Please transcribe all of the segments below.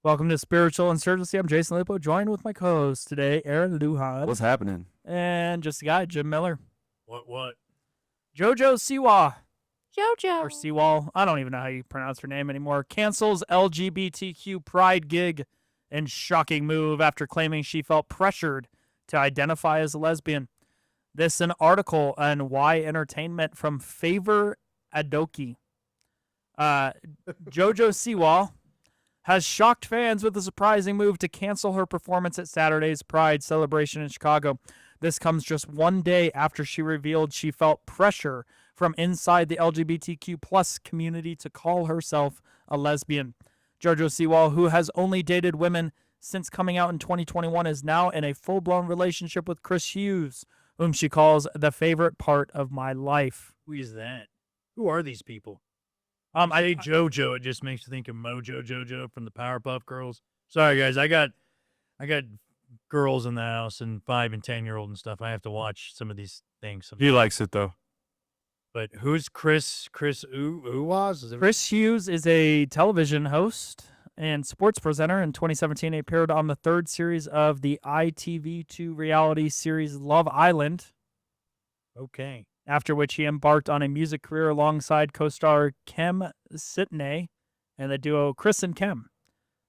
Welcome to Spiritual Insurgency. I'm Jason Lupo, joined with my co-host today, Aaron Lujan. What's happening? And just a guy, Jim Miller. What? JoJo Siwa. JoJo. Or Seawall. I don't even know how you pronounce her name anymore. Cancels LGBTQ pride gig in shocking move after claiming she felt pressured to identify as a lesbian. This an article on Why Entertainment from Favor Adoki. JoJo Siwa has shocked fans with a surprising move to cancel her performance at Saturday's Pride celebration in Chicago. This comes just one day after she revealed she felt pressure from inside the LGBTQ plus community to call herself a lesbian. JoJo Siwa, who has only dated women since coming out in 2021, is now in a full-blown relationship with Chris Hughes, whom she calls the favorite part of my life. Who is that? Who are these people? I say JoJo. It just makes you think of Mojo Jojo from the Powerpuff Girls. Sorry, guys. I got girls in the house and 5 and 10-year-old and stuff. I have to watch some of these things sometimes. He likes it though. But who's Chris Uwas? Chris Hughes is a television host and sports presenter. In 2017, he appeared on the third series of the ITV2 reality series Love Island. Okay. After which he embarked on a music career alongside co-star Kem Sitney and the duo Chris and Kem.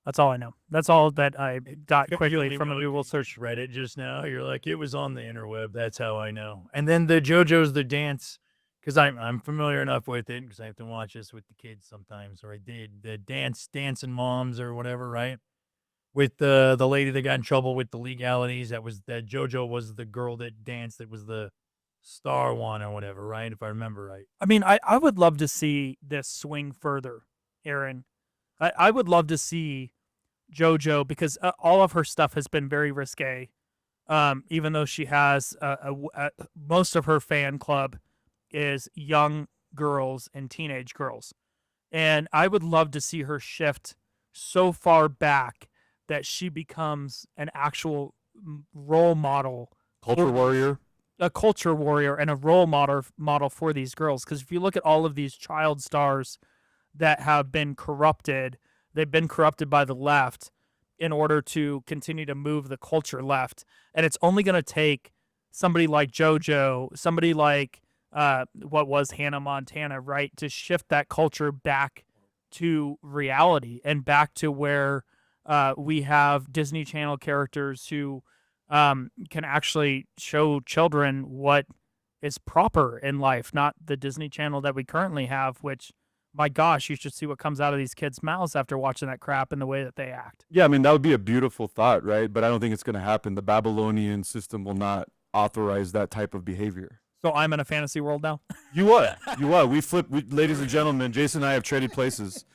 That's all I know. That's all that I got quickly from a Google search. Reddit just now. You're like, it was on the interweb. That's how I know. And then the JoJo's the dance, because I'm familiar enough with it because I have to watch this with the kids sometimes, or I did the dancing moms or whatever, right? With the lady that got in trouble with the legalities. That JoJo was the girl that danced. That was the star one or whatever, right? If I remember right. I mean, I would love to see this swing further, Aaron. I would love to see JoJo, because all of her stuff has been very risque, even though she has most of her fan club is young girls and teenage girls. And I would love to see her shift so far back that she becomes an actual role model. Culture warrior. A culture warrior and a role model for these girls. Because if you look at all of these child stars that have been corrupted, they've been corrupted by the left in order to continue to move the culture left. And it's only going to take somebody like JoJo, somebody like what was Hannah Montana, right, to shift that culture back to reality and back to where we have Disney Channel characters who can actually show children what is proper in life, not the Disney Channel that we currently have, which, my gosh, you should see what comes out of these kids' mouths after watching that crap and the way that they act. Yeah, I mean, that would be a beautiful thought, right? But I don't think it's going to happen. The Babylonian system will not authorize that type of behavior. So I'm in a fantasy world now? You are. You are. Ladies and gentlemen, Jason and I have traded places.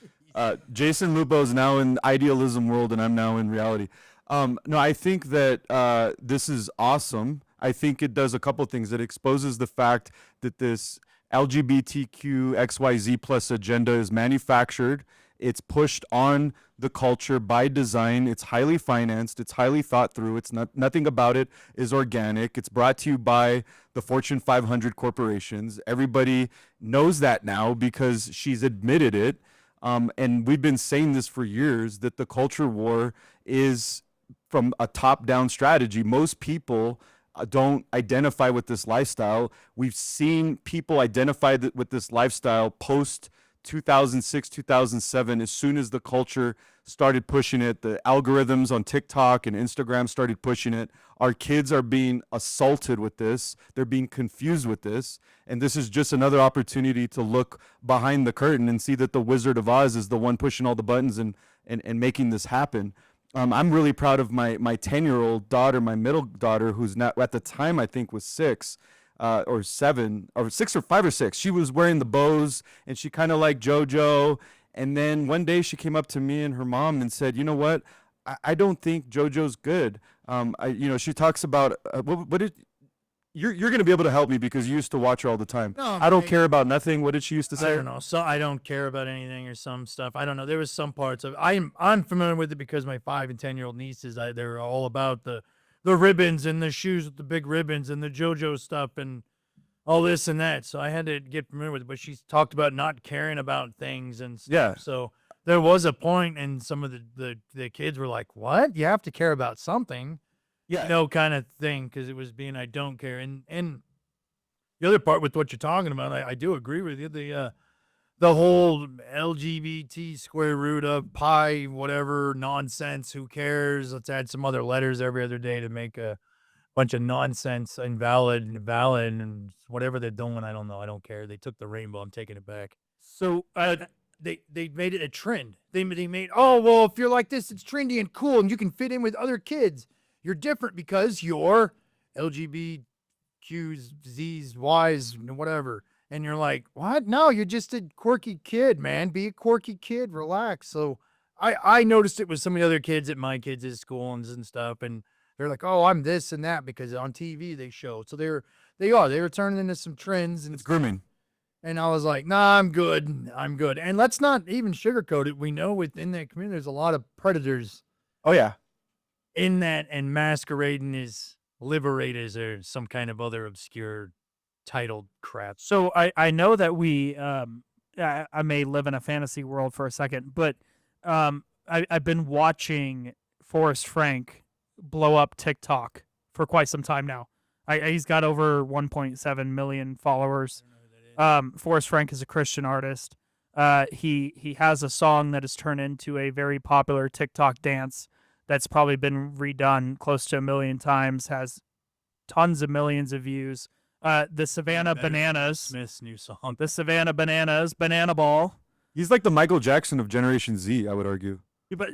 Jason Lupo is now in idealism world, and I'm now in reality. No, I think that this is awesome. I think it does a couple things. It exposes the fact that this LGBTQ XYZ plus agenda is manufactured. It's pushed on the culture by design. It's highly financed. It's highly thought through. It's nothing about it is organic. It's brought to you by the Fortune 500 corporations. Everybody knows that now because she's admitted it. And we've been saying this for years, that the culture war is from a top-down strategy. Most people don't identify with this lifestyle. We've seen people identify with this lifestyle post 2006, 2007, as soon as the culture started pushing it. The algorithms on TikTok and Instagram started pushing it. Our kids are being assaulted with this. They're being confused with this. And this is just another opportunity to look behind the curtain and see that the Wizard of Oz is the one pushing all the buttons and making this happen. I'm really proud of my 10-year-old daughter, my middle daughter, who's not, at the time I think was 6 or 7 or 6 or 5 or 6. She was wearing the bows and she kind of liked JoJo. And then one day she came up to me and her mom and said, you know what? I don't think JoJo's good. She talks about you're going to be able to help me because you used to watch her all the time. No, I don't care about nothing. What did she used to say? I don't know. So I don't care about anything or some stuff. I don't know. There was some parts of I'm familiar with it because my 5 and 10-year-old nieces, they're all about the ribbons and the shoes with the big ribbons and the JoJo stuff and all this and that. So I had to get familiar with it. But she's talked about not caring about things and stuff. Yeah. So there was a point, and some of the kids were like, "What? You have to care about something." Yeah. Kind of thing, because it was being I don't care. And the other part with what you're talking about, I do agree with you. The whole LGBT square root of pi, whatever nonsense, who cares? Let's add some other letters every other day to make a bunch of nonsense invalid and valid and whatever they're doing. I don't know. I don't care. They took the rainbow. I'm taking it back. So They made it a trend. They made, oh, well, if you're like this, it's trendy and cool and you can fit in with other kids. You're different because you're LGBTQs, Z's, Y's, whatever. And you're like, what? No, you're just a quirky kid, man. Be a quirky kid. Relax. So I noticed it with some of the other kids at my kids' school and stuff. And they're like, oh, I'm this and that because on TV they show. So they were turning into some trends. And It's grooming. And I was like, nah, I'm good. I'm good. And let's not even sugarcoat it. We know within that community, there's a lot of predators Oh yeah. in that and masquerading as liberators or some kind of other obscure titled crap. So I know that we I may live in a fantasy world for a second, but I've been watching Forrest Frank blow up TikTok for quite some time now. He's got over 1.7 million followers. Forrest Frank is a Christian artist. He has a song that has turned into a very popular TikTok dance that's probably been redone close to 1 million times, has tons of millions of views. The Savannah Bananas. Smith's new song. The Savannah Bananas, Banana Ball. He's like the Michael Jackson of Generation Z, I would argue. But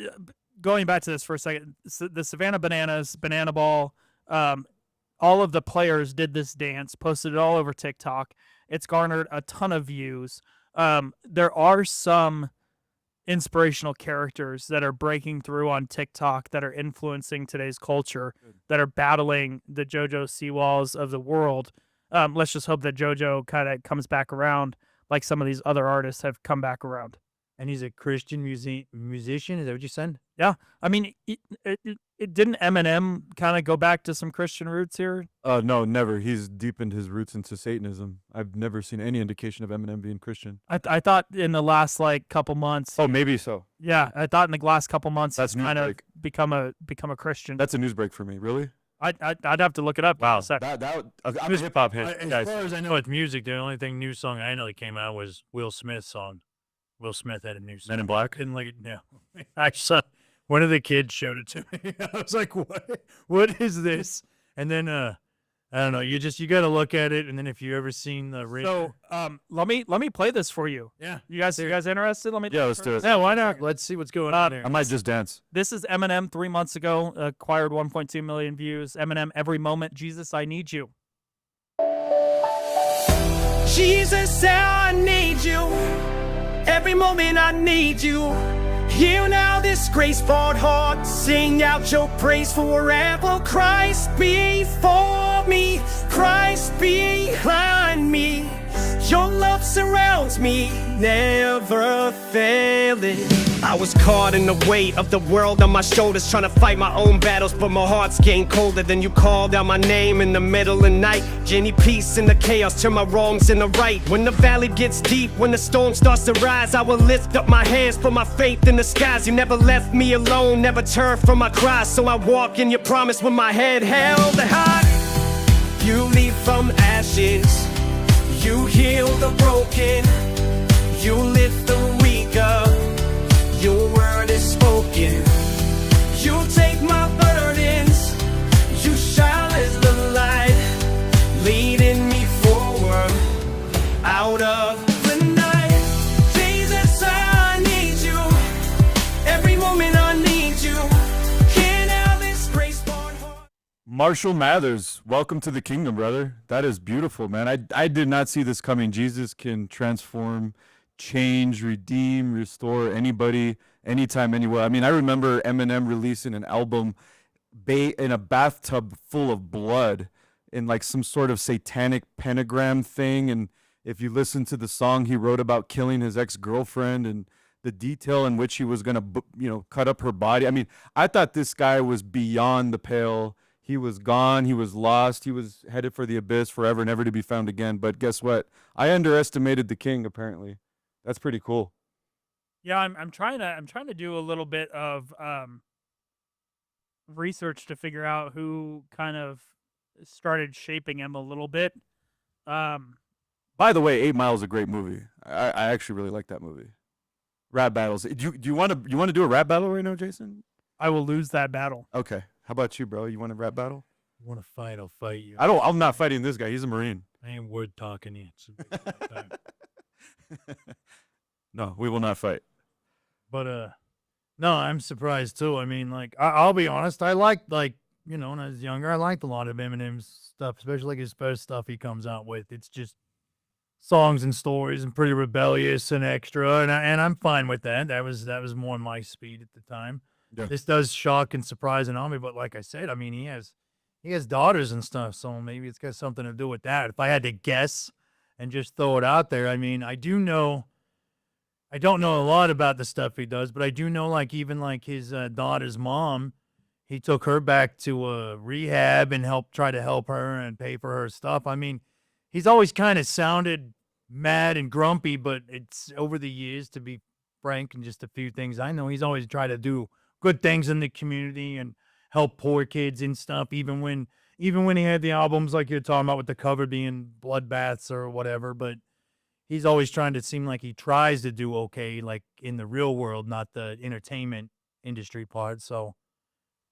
going back to this for a second, the Savannah Bananas, Banana Ball, all of the players did this dance, posted it all over TikTok. It's garnered a ton of views. There are some inspirational characters that are breaking through on TikTok that are influencing today's culture, that are battling the JoJo Siwas of the world. Let's just hope that JoJo kind of comes back around like some of these other artists have come back around. And he's a Christian musician. Is that what you said? Yeah. I mean, it didn't Eminem kind of go back to some Christian roots here? No, never. He's deepened his roots into Satanism. I've never seen any indication of Eminem being Christian. I thought in the last like couple months. Oh, maybe so. Yeah, I thought in the last couple months That's he's kind of Newsbreak. become a Christian. That's a news break for me. Really? I'd have to look it up. Wow. I'm a hip hop head, As guys. far as I know, with music, the only new song I know that came out was Will Smith's song. Will Smith had a new song. Men in Black? Didn't like it. No. I saw one of the kids showed it to me. I was like, what? What is this? And then I don't know. You got to look at it, and then if you ever seen the So let me play this for you. yeah, You guys interested? Let me. Yeah, let's do it. yeah, why not? Let's see what's going on there. I might just dance. This is Eminem 3 months ago. Acquired 1.2 million views. Eminem, Every Moment, Jesus, I Need You. Jesus, I need you. Every moment I need you. Heal now this grace-filled heart. Sing out your praise forever. Christ before me, Christ behind me. Your love surrounds me, never failing. I was caught in the weight of the world on my shoulders, trying to fight my own battles, but my heart's getting colder. Then you called out my name in the middle of the night. Jenny, peace in the chaos, turn my wrongs into right. When the valley gets deep, when the storm starts to rise, I will lift up my hands, put my faith in the skies. You never left me alone, never turned from my cries, so I walk in your promise with my head held high. You lead from ashes, you heal the broken, you lift the weak up, your word is spoken. You take my burdens, you shine as the light, leading me forward, out of the night. Jesus, I need you, every moment I need you. Can't have this grace-born heart. Marshall Mathers, welcome to the kingdom, brother. That is beautiful, man. I did not see this coming. Jesus can transform, change, redeem, restore anybody, anytime, anywhere. I mean, I remember Eminem releasing an album in a bathtub full of blood in like some sort of satanic pentagram thing. And if you listen to the song, he wrote about killing his ex-girlfriend and the detail in which he was going to, cut up her body. I mean, I thought this guy was beyond the pale. He was gone. He was lost. He was headed for the abyss forever, never to be found again. But guess what? I underestimated the king, apparently. That's pretty cool. Yeah, I'm trying to do a little bit of research to figure out who kind of started shaping him a little bit. Um, By the way, 8 Mile is a great movie. I actually really like that movie. Rap battles. Do you want to do a rap battle right now, Jason? I will lose that battle. Okay. How about you, bro? You want a rap battle? You want to fight? I'll fight you. I'm not fighting this guy. He's a Marine. I ain't word talking you. It's a big time. No, we will not fight. But no, I'm surprised too. I mean, like I'll be honest, I liked you know, when I was younger, I liked a lot of Eminem's stuff, especially like his first stuff he comes out with. It's just songs and stories and pretty rebellious and extra, and I'm fine with that. That was more my speed at the time. Yeah. This does shock and surprise and on me, but like I said, I mean, he has daughters and stuff, so maybe it's got something to do with that. If I had to guess and just throw it out there, I mean, I don't know a lot about the stuff he does, but I do know, like, even like his daughter's mom, he took her back to rehab and try to help her and pay for her stuff. I mean, he's always kind of sounded mad and grumpy, but it's over the years, to be frank, and just a few things I know, he's always tried to do good things in the community and help poor kids and stuff. Even when he had the albums like you're talking about with the cover being bloodbaths or whatever, but he's always trying to seem like he tries to do okay, like in the real world, not the entertainment industry part. So,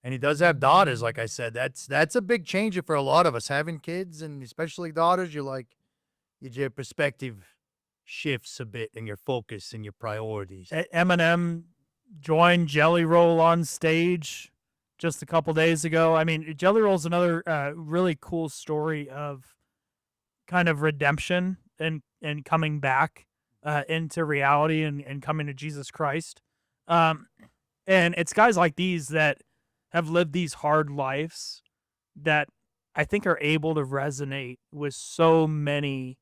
and he does have daughters, like I said. That's a big changer for a lot of us, having kids and especially daughters. Your perspective shifts a bit, and your focus and your priorities. Eminem joined Jelly Roll on stage just a couple days ago. I mean, Jelly Roll's another really cool story of kind of redemption and coming back into reality and coming to Jesus Christ. And it's guys like these that have lived these hard lives that I think are able to resonate with so many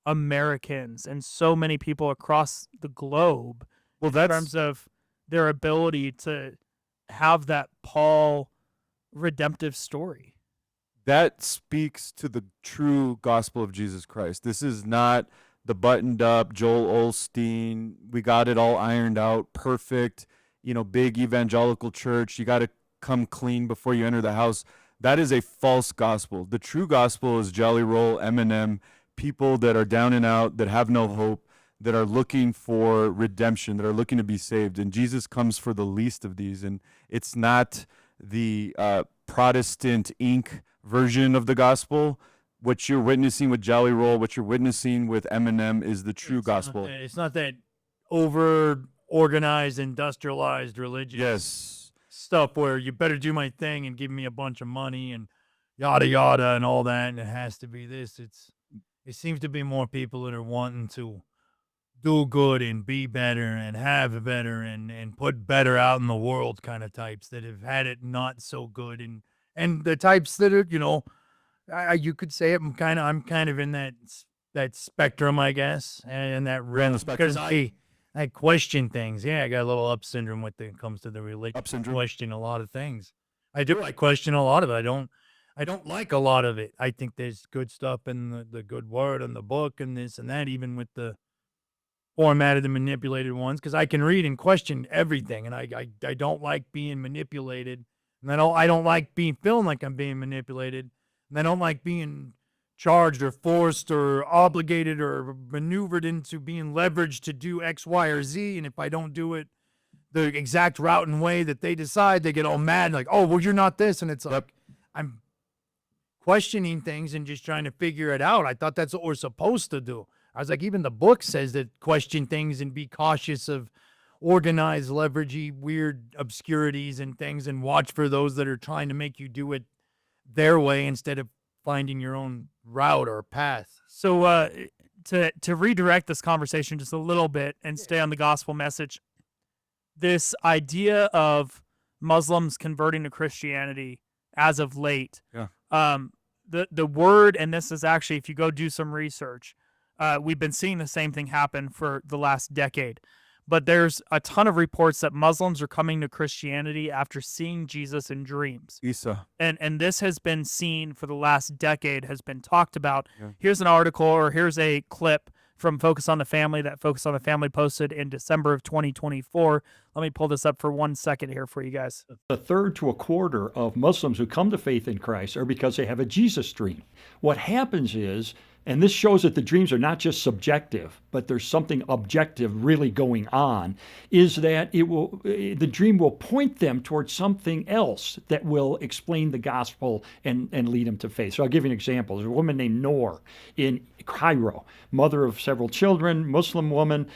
Americans and so many people across the globe. Well, in that's terms of their ability to have that Paul redemptive story. that speaks to the true gospel of Jesus Christ. This is not the buttoned up Joel Osteen, we got it all ironed out, perfect, big evangelical church. You got to come clean before you enter the house. That is a false gospel. The true gospel is Jelly Roll, Eminem, people that are down and out, that have no hope, that are looking for redemption, that are looking to be saved. And Jesus comes for the least of these. And it's not the Protestant Inc. version of the gospel. What you're witnessing with Jelly Roll, what you're witnessing with Eminem is the true gospel. It's not that over organized, industrialized religious Yes. stuff where you better do my thing and give me a bunch of money and yada yada and all that, and it has to be this. It seems to be more people that are wanting to do good and be better and have better and put better out in the world kind of types that have had it not so good, and the types that are, you could say it. I'm kind of in that spectrum, I guess, and that realm, because I question things. Yeah, I got a little up syndrome when it comes to the religion. Up syndrome? Question a lot of things. I do. I question a lot of it. I don't like a lot of it. I think there's good stuff in the good word and the book and this and that, even with the formatted and manipulated ones, because I can read and question everything, and I don't like being manipulated, and I don't like being feeling like I'm being manipulated, and I don't like being charged or forced or obligated or maneuvered into being leveraged to do X, Y, or Z. And if I don't do it the exact route and way that they decide, they get all mad, like, oh, well, you're not this. And it's like, I'm questioning things and just trying to figure it out. I thought that's what we're supposed to do. I was like, even the book says that question things and be cautious of organized, leveragey, weird obscurities and things, and watch for those that are trying to make you do it their way instead of finding your own route or path. So to redirect this conversation just a little bit and stay on the gospel message, this idea of Muslims converting to Christianity as of late, the word, and this is actually, if you go do some research, we've been seeing the same thing happen for the last decade. But there's a ton of reports that Muslims are coming to Christianity after seeing Jesus in dreams. Isa. And this has been seen for the last decade, has been talked about. Yeah. Here's an article, or here's a clip from Focus on the Family that Focus on the Family posted in December of 2024. Let me pull this up for 1 second here for you guys. A third to a quarter of Muslims who come to faith in Christ are because they have a Jesus dream. What happens is, and this shows that the dreams are not just subjective, but there's something objective really going on, is that the dream will point them towards something else that will explain the gospel and lead them to faith. So I'll give you an example. There's a woman named Noor in Cairo, mother of several children, Muslim woman.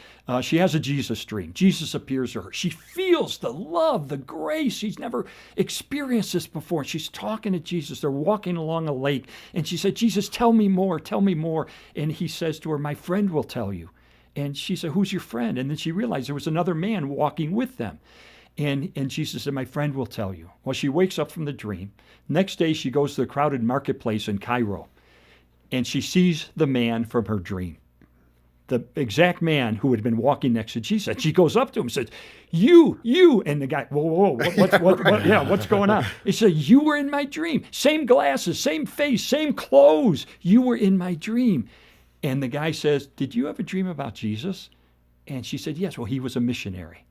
She has a Jesus dream. Jesus appears to her. She feels the love, the grace. She's never experienced this before. She's talking to Jesus. They're walking along a lake. And she said, Jesus, tell me more, tell me more. And he says to her, my friend will tell you. And she said, who's your friend? And then she realized there was another man walking with them. And Jesus said, my friend will tell you. Well, she wakes up from the dream. Next day, she goes to the crowded marketplace in Cairo. And she sees the man from her dream, the exact man who had been walking next to Jesus. And she goes up to him and says, you. And the guy, whoa, what's going on? He said, you were in my dream. Same glasses, same face, same clothes. You were in my dream. And the guy says, did you have a dream about Jesus? And she said, yes. Well, he was a missionary.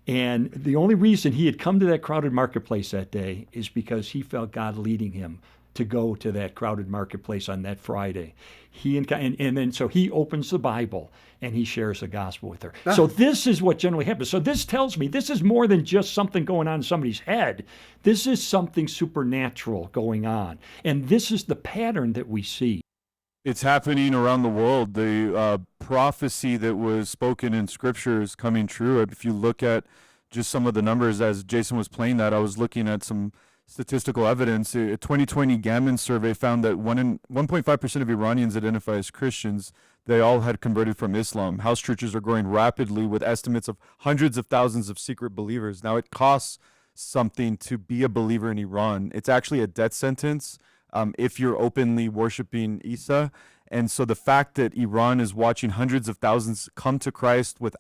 And the only reason he had come to that crowded marketplace that day is because he felt God leading him to go to that crowded marketplace on that Friday. And then so he opens the Bible and he shares the gospel with her. So this is what generally happens. So this tells me this is more than just something going on in somebody's head. This is something supernatural going on. And this is the pattern that we see. It's happening around the world. The prophecy that was spoken in Scripture is coming true. If you look at just some of the numbers, as Jason was playing that, I was looking at some statistical evidence. A 2020 Gammon survey found that 1.5% of Iranians identify as Christians. They all had converted from Islam. House churches are growing rapidly with estimates of hundreds of thousands of secret believers. Now, it costs something to be a believer in Iran. It's actually a death sentence if you're openly worshiping Isa. And so the fact that Iran is watching hundreds of thousands come to Christ with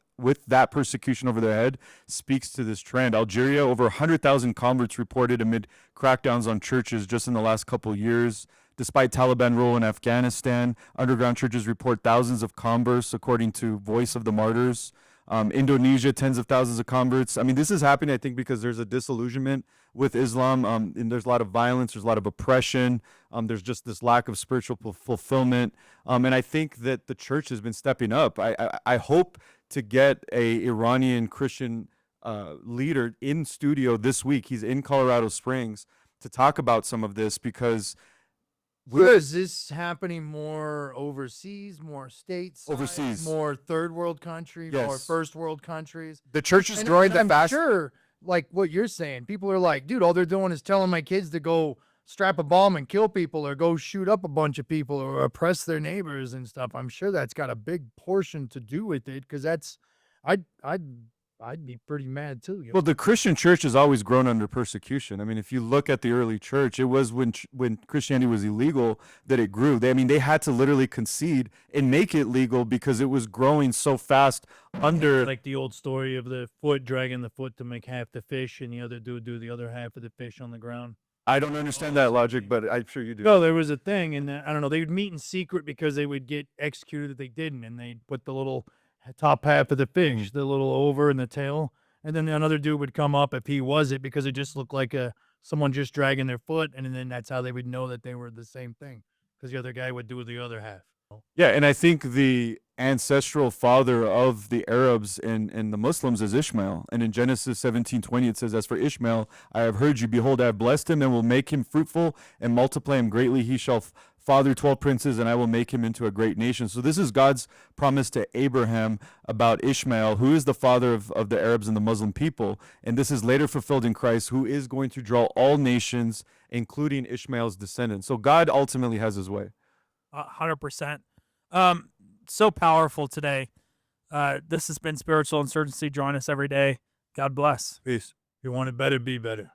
that persecution over their head speaks to this trend. Algeria, over 100,000 converts reported amid crackdowns on churches just in the last couple of years. Despite Taliban rule in Afghanistan, underground churches report thousands of converts, according to Voice of the Martyrs. Indonesia, tens of thousands of converts. I mean, this is happening, I think, because there's a disillusionment with Islam, and there's a lot of violence, there's a lot of oppression, there's just this lack of spiritual fulfillment, and I think that the church has been stepping up. I hope to get a Iranian Christian leader in studio this week. He's in Colorado Springs to talk about some of this, because is this happening more overseas, more states, overseas, more third world countries, yes, more first world countries? The church is growing the fast. I'm sure, like what you're saying, people are like, dude, all they're doing is telling my kids to go strap a bomb and kill people, or go shoot up a bunch of people, or oppress their neighbors and stuff. I'm sure that's got a big portion to do with it, because I'd be pretty mad too. Well, the Christian church has always grown under persecution. I mean, if you look at the early church, it was when Christianity was illegal that it grew. They had to literally concede and make it legal because it was growing so fast under. Like the old story of the foot dragging the foot to make half the fish, and the other dude do the other half of the fish on the ground. I don't understand that logic, but I'm sure you do. No, there was a thing, and I don't know. They would meet in secret because they would get executed if they didn't, and they'd put the little top half of the fish, the little over and the tail, and then another dude would come up if he was it, because it just looked like someone just dragging their foot, and then that's how they would know that they were the same thing, because the other guy would do the other half. Yeah, and I think the ancestral father of the Arabs and the Muslims is Ishmael. And in Genesis 17:20 it says, as for Ishmael, I have heard you, behold, I have blessed him and will make him fruitful and multiply him greatly. He shall father 12 princes, and I will make him into a great nation. So this is God's promise to Abraham about Ishmael, who is the father of the Arabs and the Muslim people. And this is later fulfilled in Christ, who is going to draw all nations, including Ishmael's descendants. So God ultimately has his way. 100%. So powerful today. This has been Spiritual Insurgency. Join us every day. God bless. Peace. If you want it better, be better.